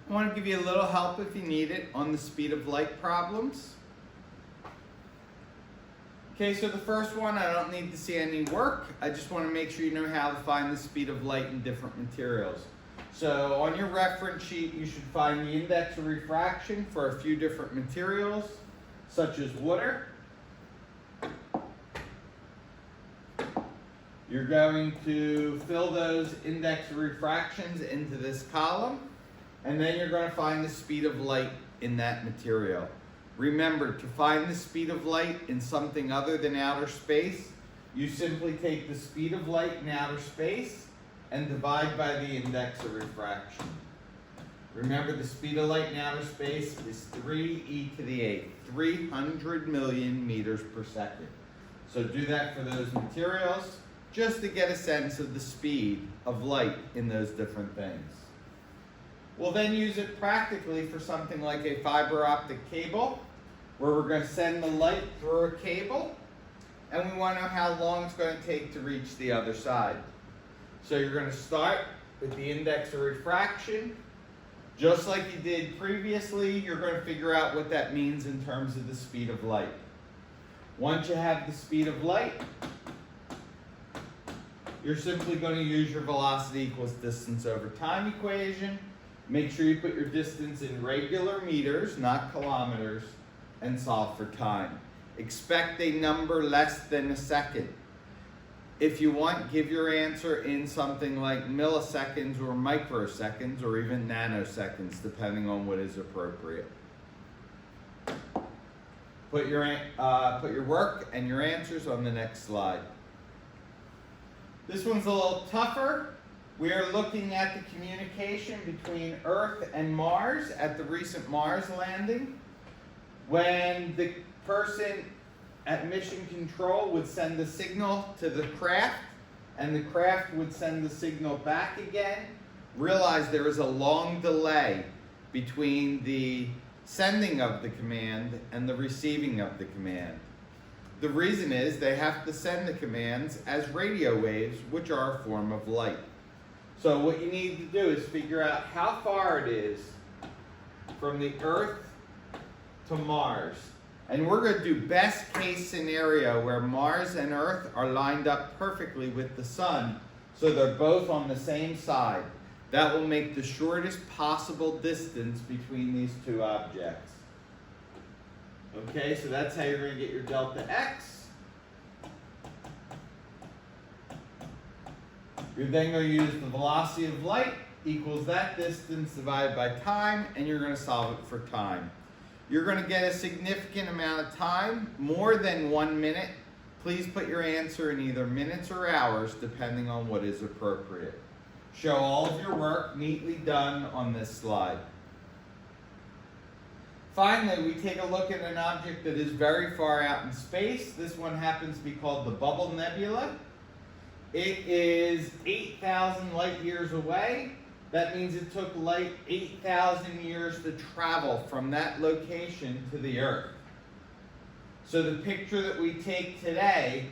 I want to give you a little help if you need it on the speed of light problems. Okay, so the first one, I don't need to see any work. I just want to make sure you know how to find the speed of light in different materials. So on your reference sheet, you should find the index of refraction for a few different materials, such as water. You're going to fill those index of refractions into this column, and then you're going to find the speed of light in that material. Remember, to find the speed of light in something other than outer space, you simply take the speed of light in outer space and divide by the index of refraction. Remember, the speed of light in outer space is 3 × 8, 300 million meters per second. So do that for those materials, just to get a sense of the speed of light in those different things. We'll then use it practically for something like a fiber optic cable, where we're going to send the light through a cable, and we want to know how long it's going to take to reach the other side. So you're going to start with the index of refraction. Just like you did previously, you're going to figure out what that means in terms of the speed of light. Once you have the speed of light, you're simply going to use your velocity equals distance over time equation. Make sure you put your distance in regular meters, not kilometers, and solve for time. Expect a number less than a second. If you want, give your answer in something like milliseconds or microseconds or even nanoseconds, depending on what is appropriate. Put your work and your answers on the next slide. This one's a little tougher. We are looking at the communication between Earth and Mars at the recent Mars landing. When the person at mission control would send the signal to the craft, and the craft would send the signal back again, realize there is a long delay between the sending of the command and the receiving of the command. The reason is they have to send the commands as radio waves, which are a form of light. So what you need to do is figure out how far it is from the Earth to Mars. And we're going to do best case scenario where Mars and Earth are lined up perfectly with the sun, so they're both on the same side. That will make the shortest possible distance between these two objects. Okay, so that's how you're going to get your delta x. You're then going to use the velocity of light equals that distance divided by time, and you're going to solve it for time. You're going to get a significant amount of time, more than 1 minute. Please put your answer in either minutes or hours, depending on what is appropriate. Show all of your work neatly done on this slide. Finally, we take a look at an object that is very far out in space. This one happens to be called the Bubble Nebula. It is 8,000 light years away. That means it took light 8,000 years to travel from that location to the Earth. So the picture that we take today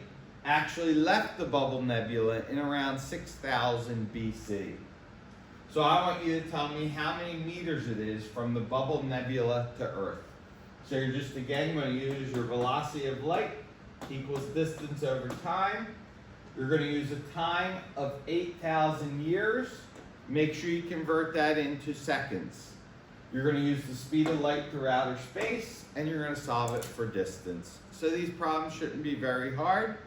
actually left the Bubble Nebula in around 6,000 BC. So I want you to tell me how many meters it is from the Bubble Nebula to Earth. So you're just again going to use your velocity of light equals distance over time. You're going to use a time of 8,000 years. Make sure you convert that into seconds. You're going to use the speed of light through outer space, and you're going to solve it for distance. So these problems shouldn't be very hard.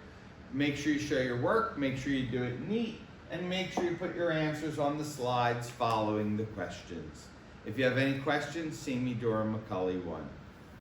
Make sure you show your work, make sure you do it neat, and make sure you put your answers on the slides following the questions. If you have any questions, see me, Dora McCulley 1.